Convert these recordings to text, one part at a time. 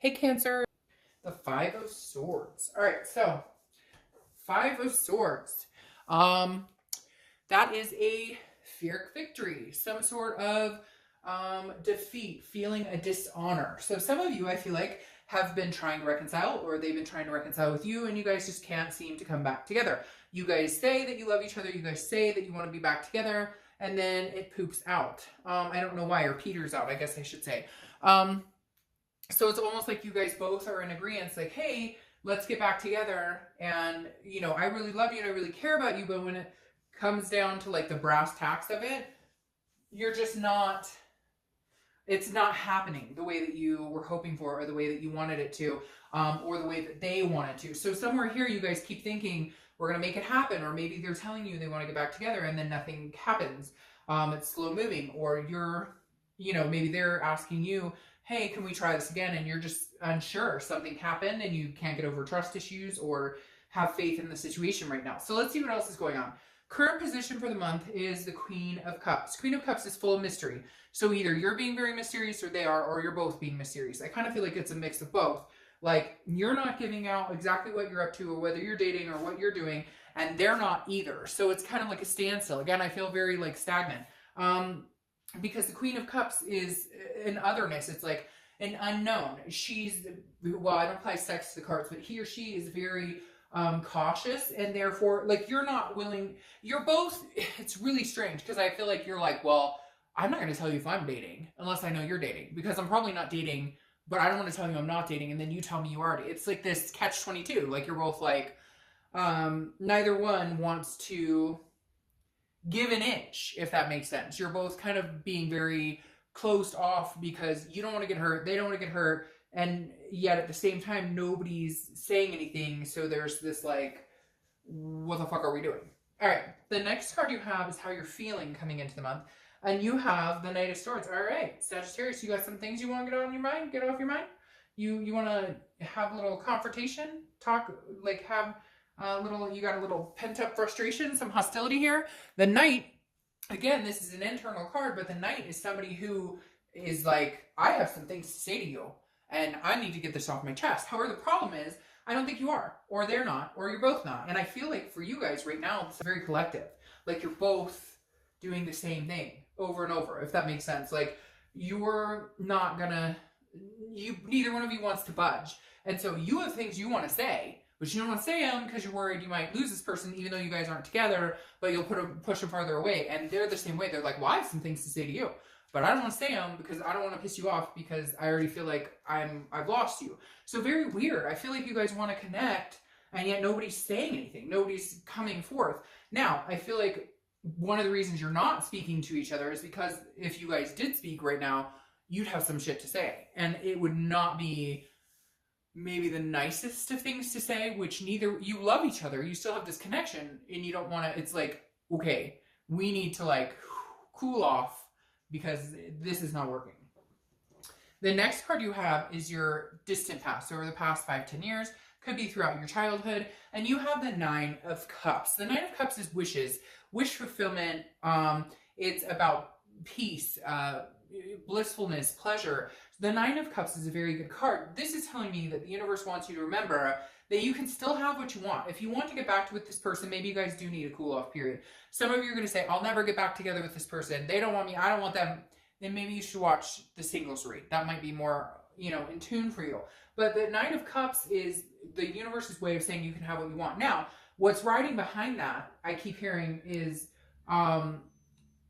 Hey, Cancer. The Five of Swords. All right, so Five of Swords. That is a Pyrrhic victory, some sort of defeat, feeling a dishonor. So some of you, I feel like, have been trying to reconcile, or they've been trying to reconcile with you, and you guys just can't seem to come back together. You guys say that you love each other, you guys say that you want to be back together, and then it poops out. I don't know why, or peters out, I guess I should say. So it's almost like you guys both are in agreement, like, hey, let's get back together. And, you know, I really love you and I really care about you. But when it comes down to like the brass tacks of it, you're just not, it's not happening the way that you were hoping for, or the way that you wanted it to, or the way that they wanted to. So somewhere here, you guys keep thinking, we're going to make it happen. Or maybe they're telling you they want to get back together and then nothing happens. It's slow moving. Or you're, you know, maybe they're asking you, hey, can we try this again? And you're just unsure. Something happened and you can't get over trust issues or have faith in the situation right now. So let's see what else is going on. Current position for the month is the Queen of Cups. Queen of Cups is full of mystery. So either you're being very mysterious or they are, or you're both being mysterious. I kind of feel like it's a mix of both. Like, you're not giving out exactly what you're up to or whether you're dating or what you're doing, and they're not either. So it's kind of like a standstill. Again, I feel very like stagnant. Because the Queen of Cups is an otherness. It's like an unknown. She's, well, I don't apply sex to the cards, but he or she is very cautious, and therefore, like, you're not willing, you're both, it's really strange, because I feel like you're like, well, I'm not going to tell you if I'm dating, unless I know you're dating, because I'm probably not dating, but I don't want to tell you I'm not dating, and then you tell me you are. It's like this catch-22, like, you're both like, neither one wants to give an inch, if that makes sense. You're both kind of being very closed off because you don't want to get hurt, they don't want to get hurt, and yet at the same time nobody's saying anything. So there's this like, what the fuck are we doing? All right, the next card you have is how you're feeling coming into the month, and you have the Knight of Swords. All right, Sagittarius, you got some things you want to get on your mind, get off your mind. You want to have a little confrontation, talk, like have you got a little pent-up frustration, some hostility here. The Knight, again, this is an internal card, but the Knight is somebody who is like, I have some things to say to you, and I need to get this off my chest. However, the problem is, I don't think you are, or they're not, or you're both not. And I feel like for you guys right now, it's very collective. Like, you're both doing the same thing over and over, if that makes sense. Like, you're not gonna, neither one of you wants to budge. And so you have things you want to say, but you don't want to say them because you're worried you might lose this person, even though you guys aren't together, but you'll push them farther away. And they're the same way. They're like, well, I have some things to say to you, but I don't want to say them because I don't want to piss you off, because I already feel like I've lost you. So very weird. I feel like you guys want to connect, and yet nobody's saying anything. Nobody's coming forth. Now, I feel like one of the reasons you're not speaking to each other is because if you guys did speak right now, you'd have some shit to say. And it would not be maybe the nicest of things to say, which neither, you love each other, you still have this connection, and you don't want to, it's like, okay, we need to like cool off because this is not working. The next card you have is your distant past, so over the past 5-10 years, could be throughout your childhood, and you have the Nine of Cups. The Nine of Cups is wishes, wish fulfillment. It's about peace, blissfulness, pleasure. The Nine of Cups is a very good card. This is telling me that the universe wants you to remember that you can still have what you want. If you want to get back with this person, maybe you guys do need a cool off period. Some of you are going to say, I'll never get back together with this person. They don't want me. I don't want them. Then maybe you should watch the singles read. That might be more, you know, in tune for you. But the Nine of Cups is the universe's way of saying you can have what you want. Now, what's riding behind that, I keep hearing, is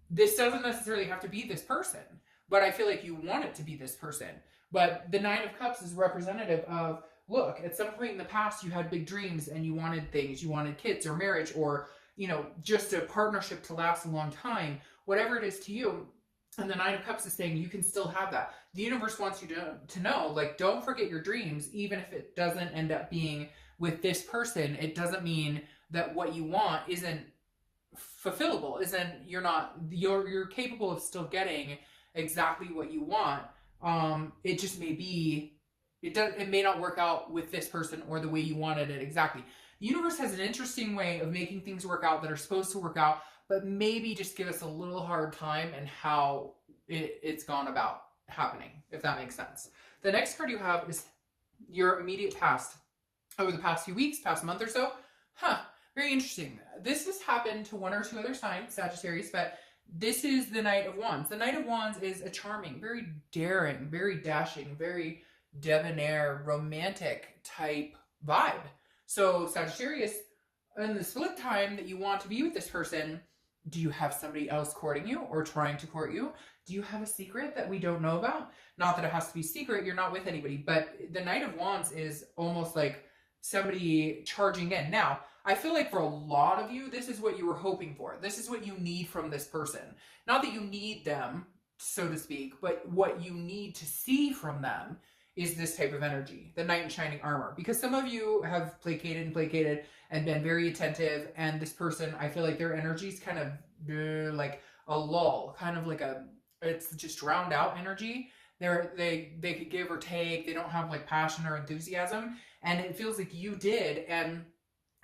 this doesn't necessarily have to be this person, but I feel like you want it to be this person. But the Nine of Cups is representative of, look, at some point in the past, you had big dreams and you wanted things. You wanted kids or marriage or, you know, just a partnership to last a long time, whatever it is to you. And the Nine of Cups is saying you can still have that. The universe wants you to know, like, don't forget your dreams, even if it doesn't end up being with this person. It doesn't mean that what you want isn't fulfillable, you're capable of still getting exactly what you want. It just may be, it may not work out with this person or the way you wanted it exactly. The universe has an interesting way of making things work out that are supposed to work out, but maybe just give us a little hard time and how it's gone about happening, if that makes sense. The next card you have is your immediate past over the past few weeks, past month or so. Very interesting. This has happened to one or two other signs, Sagittarius, but this is the Knight of Wands. The Knight of Wands is a charming, very daring, very dashing, very debonair, romantic type vibe. So Sagittarius, in the split time that you want to be with this person, do you have somebody else courting you or trying to court you? Do you have a secret that we don't know about? Not that it has to be secret, you're not with anybody, but the Knight of Wands is almost like somebody charging in. Now, I feel like for a lot of you, this is what you were hoping for. This is what you need from this person. Not that you need them, so to speak, but what you need to see from them is this type of energy, the knight in shining armor. Because some of you have placated and been very attentive, and this person, I feel like their energy is kind of like a lull, kind of like it's just drowned out energy. They could give or take. They don't have like passion or enthusiasm, and it feels like you did, and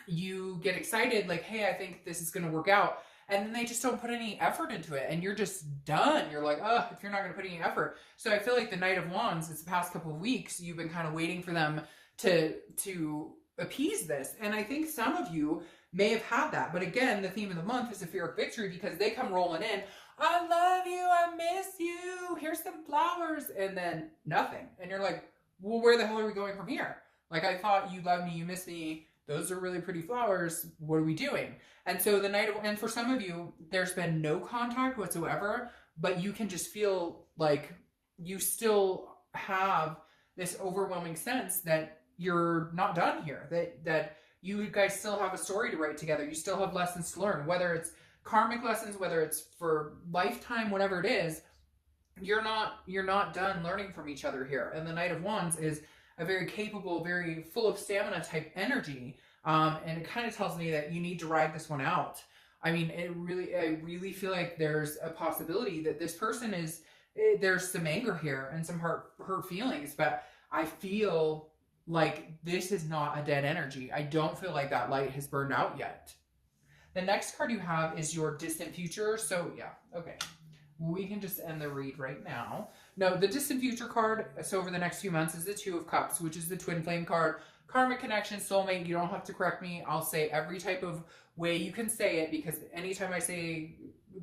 you get excited like, hey, I think this is going to work out, and then they just don't put any effort into it, and you're just done. You're like, oh, if you're not going to put any effort. So I feel like the Knight of Wands, it's the past couple of weeks, you've been kind of waiting for them to appease this, and I think some of you may have had that. But again, the theme of the month is a fear of victory, because they come rolling in, I love you, I miss you, here's some flowers, and then nothing. And you're like, well, where the hell are we going from here? Like, I thought you loved me, you miss me, those are really pretty flowers, what are we doing? And so and for some of you, there's been no contact whatsoever, but you can just feel like you still have this overwhelming sense that you're not done here, that you guys still have a story to write together. You still have lessons to learn, whether it's karmic lessons, whether it's for lifetime, whatever it is, you're not done learning from each other here. And the Knight of Wands is a very capable, very full of stamina type energy. And it kind of tells me that you need to ride this one out. I mean, I really feel like there's a possibility that this person there's some anger here and some hurt feelings, but I feel like this is not a dead energy. I don't feel like that light has burned out yet. The next card you have is your distant future. So yeah, okay. We can just end the read right now. No, the distant future card, so over the next few months, is the Two of Cups, which is the twin flame card. Karmic connection, soulmate, you don't have to correct me. I'll say every type of way you can say it, because anytime I say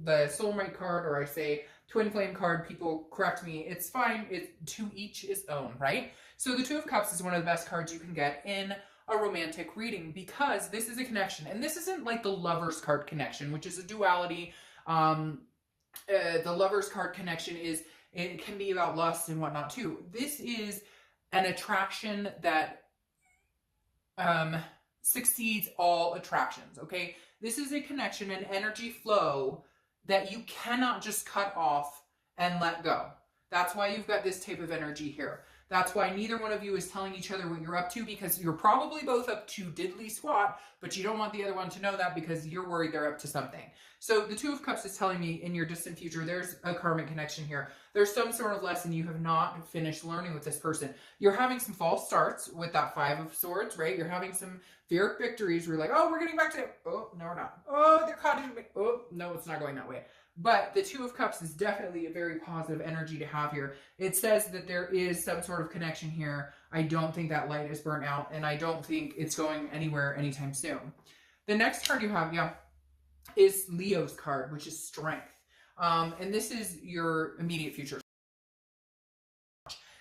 the soulmate card or I say twin flame card, people correct me. It's fine. To each his own, right? So the Two of Cups is one of the best cards you can get in a romantic reading, because this is a connection. And this isn't like the Lover's card connection, which is a duality. The Lover's card connection it can be about lust and whatnot too. This is an attraction that succeeds all attractions, okay? This is a connection, an energy flow that you cannot just cut off and let go. That's why you've got this type of energy here. That's why neither one of you is telling each other what you're up to, because you're probably both up to diddly squat, but you don't want the other one to know that because you're worried they're up to something. So the Two of Cups is telling me in your distant future, there's a karmic connection here. There's some sort of lesson you have not finished learning with this person. You're having some false starts with that Five of Swords, right? You're having some Pyrrhic victories where you're like, oh, we're getting back to it. Oh, no, we're not. Oh, they're caught in me. Oh, no, it's not going that way. But the Two of Cups is definitely a very positive energy to have here. It says that there is some sort of connection here. I don't think that light is burnt out, and I don't think it's going anywhere anytime soon. The next card you have, is Leo's card, which is Strength. And this is your immediate future.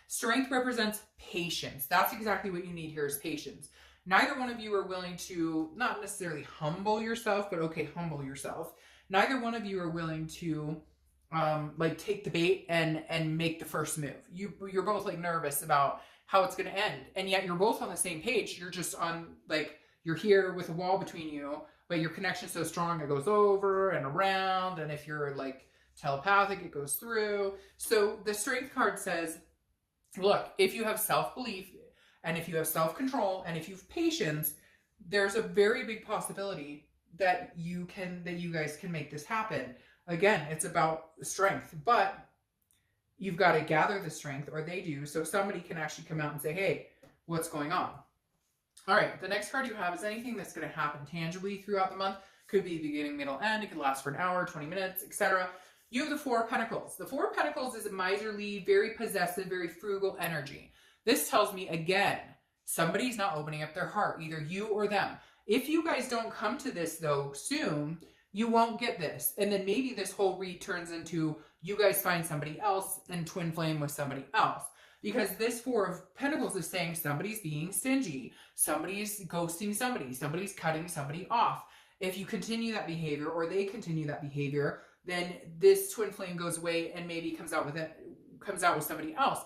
Strength represents patience. That's exactly what you need here, is patience. Neither one of you are willing to, not necessarily humble yourself, but okay, humble yourself. Neither one of you are willing to like take the bait and make the first move. You're both like nervous about how it's going to end, and yet you're both on the same page. You're just on, like, you're here with a wall between you, but your connection's so strong it goes over and around, and if you're like telepathic, it goes through. So the Strength card says, look, if you have self-belief and if you have self-control and if you have patience, there's a very big possibility that you guys can make this happen. Again, it's about strength, but you've got to gather the strength, or they do, so somebody can actually come out and say, hey, what's going on? All right, the next card you have is anything that's going to happen tangibly throughout the month. Could be beginning, middle, end. It could last for an hour, 20 minutes, etc. You have the Four of Pentacles. The Four of Pentacles is a miserly, very possessive, very frugal energy. This tells me, again, somebody's not opening up their heart, either you or them. If you guys don't come to this, though, soon, you won't get this. And then maybe this whole read turns into you guys find somebody else and twin flame with somebody else. Because this Four of Pentacles is saying somebody's being stingy, somebody's ghosting somebody, somebody's cutting somebody off. If you continue that behavior, or they continue that behavior, then this twin flame goes away and maybe comes out with somebody else.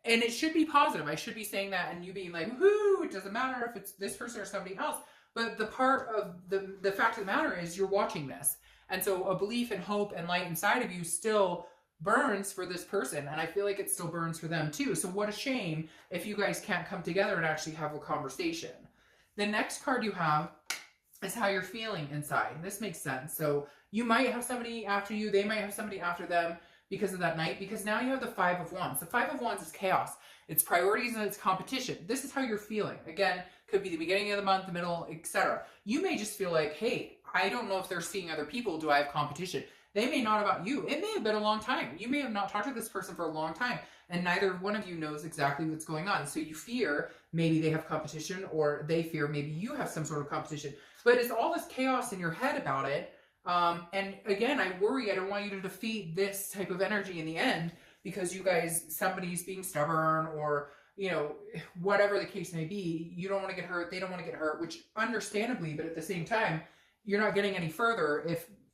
And it should be positive. I should be saying that and you being like, whoo, it doesn't matter if it's this person or somebody else. But the part of the fact of the matter is you're watching this. And so a belief and hope and light inside of you still burns for this person. And I feel like it still burns for them too. So what a shame if you guys can't come together and actually have a conversation. The next card you have is how you're feeling inside. This makes sense. So you might have somebody after you. They might have somebody after them because of that night. Because now you have the Five of Wands. The Five of Wands is chaos. It's priorities and it's competition. This is how you're feeling. Again, could be the beginning of the month, the middle, etc. You may just feel like, hey, I don't know if they're seeing other people. Do I have competition? They may not about you. It may have been a long time. You may have not talked to this person for a long time, and neither one of you knows exactly what's going on. So you fear maybe they have competition, or they fear maybe you have some sort of competition. But it's all this chaos in your head about it. And again, I worry, I don't want you to defeat this type of energy in the end, because you guys, somebody's being stubborn, or, you know, whatever the case may be. You don't want to get hurt. They don't want to get hurt, which understandably, but at the same time, you're not getting any further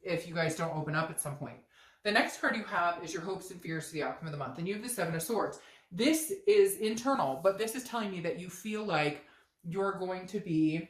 if you guys don't open up at some point. The next card you have is your hopes and fears for the outcome of the month. And you have the Seven of Swords. This is internal, but this is telling me that you feel like you're going to be...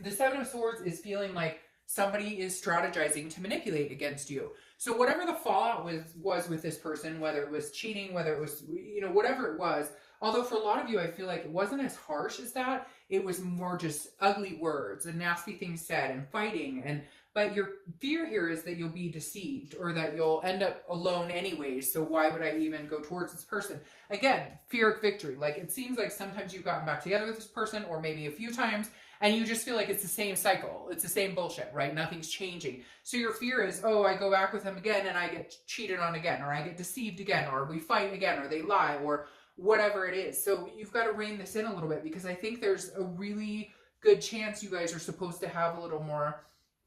The Seven of Swords is feeling like somebody is strategizing to manipulate against you. So whatever the fallout was with this person, whether it was cheating, whether it was, you know, whatever it was, although for a lot of you, I feel like it wasn't as harsh as that. It was more just ugly words and nasty things said and fighting. But your fear here is that you'll be deceived, or that you'll end up alone anyways. So why would I even go towards this person? Again, fear of victory. Like, it seems like sometimes you've gotten back together with this person, or maybe a few times, and you just feel like it's the same cycle. It's the same bullshit, right? Nothing's changing. So your fear is, oh, I go back with him again and I get cheated on again, or I get deceived again, or we fight again, or they lie, or whatever it is. So you've got to rein this in a little bit, because I think there's a really good chance you guys are supposed to have a little more...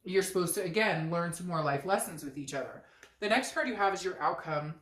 You're supposed to, again, learn some more life lessons with each other. The next card you have is your outcome,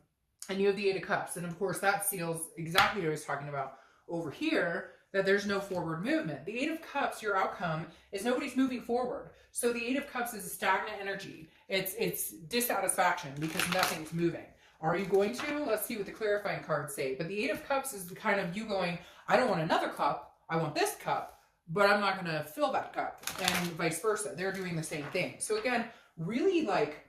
and you have the Eight of Cups. And of course, that seals exactly what I was talking about over here, that there's no forward movement. The Eight of Cups, your outcome, is nobody's moving forward. So the Eight of Cups is a stagnant energy. It's dissatisfaction because nothing's moving. Are you going to? Let's see what the clarifying cards say. But the Eight of Cups is the kind of you going, I don't want another cup, I want this cup. But I'm not going to fill that cup, and vice versa. They're doing the same thing. So again, really like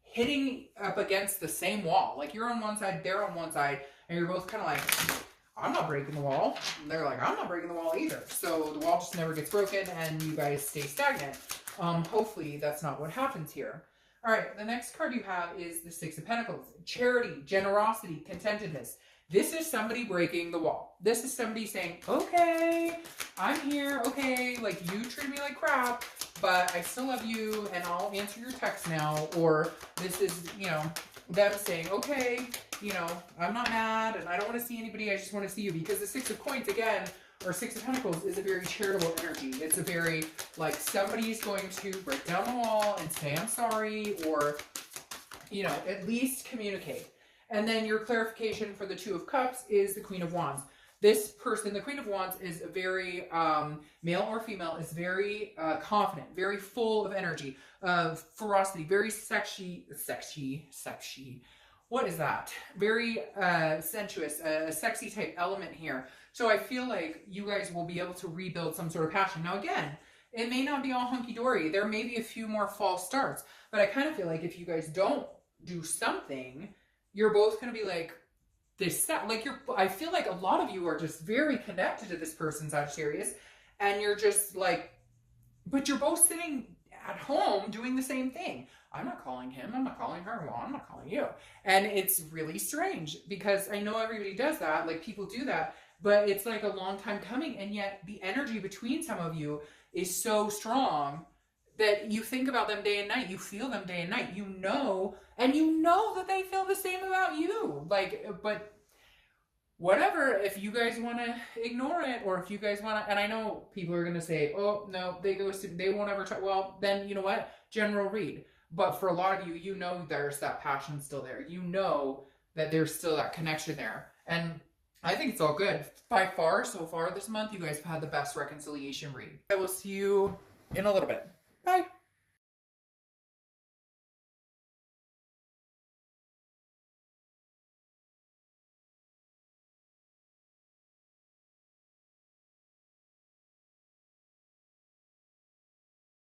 hitting up against the same wall. Like, you're on one side, they're on one side, and you're both kind of like, I'm not breaking the wall. And they're like, I'm not breaking the wall either. So the wall just never gets broken, and you guys stay stagnant. Hopefully that's not what happens here. All right, the next card you have is the Six of Pentacles. Charity, generosity, contentedness. This is somebody breaking the wall. This is somebody saying, okay, I'm here, okay, like, you treat me like crap, but I still love you, and I'll answer your text now. Or this is, you know, them saying, okay, you know, I'm not mad, and I don't want to see anybody, I just want to see you. Because the Six of Coins, again, or Six of Pentacles, is a very charitable energy. It's a very, like, somebody's going to break down the wall and say, I'm sorry, or, you know, at least communicate. And then your clarification for the Two of Cups is the Queen of Wands. This person, the Queen of Wands, is very, male or female, is very confident, very full of energy, of ferocity, very sexy. What is that? Very sensuous, a sexy type element here. So I feel like you guys will be able to rebuild some sort of passion. Now again, it may not be all hunky-dory. There may be a few more false starts. But I kind of feel like if you guys don't do something, you're both going to be like, I feel like a lot of you are just very connected to this person, Sagittarius, and you're just like, but you're both sitting at home doing the same thing. I'm not calling him, I'm not calling her, well, I'm not calling you. And it's really strange, because I know everybody does that, like, people do that, but it's like a long time coming, and yet the energy between some of you is so strong that you think about them day and night, you feel them day and night, you know, and you know that they feel the same about you. Like, but whatever, if you guys want to ignore it, or if you guys want to, and I know people are going to say, oh, no, they won't ever try. Well, then you know what? General read. But for a lot of you, you know there's that passion still there. You know that there's still that connection there. And I think it's all good. By far, so far this month, you guys have had the best reconciliation read. I will see you in a little bit. Bye.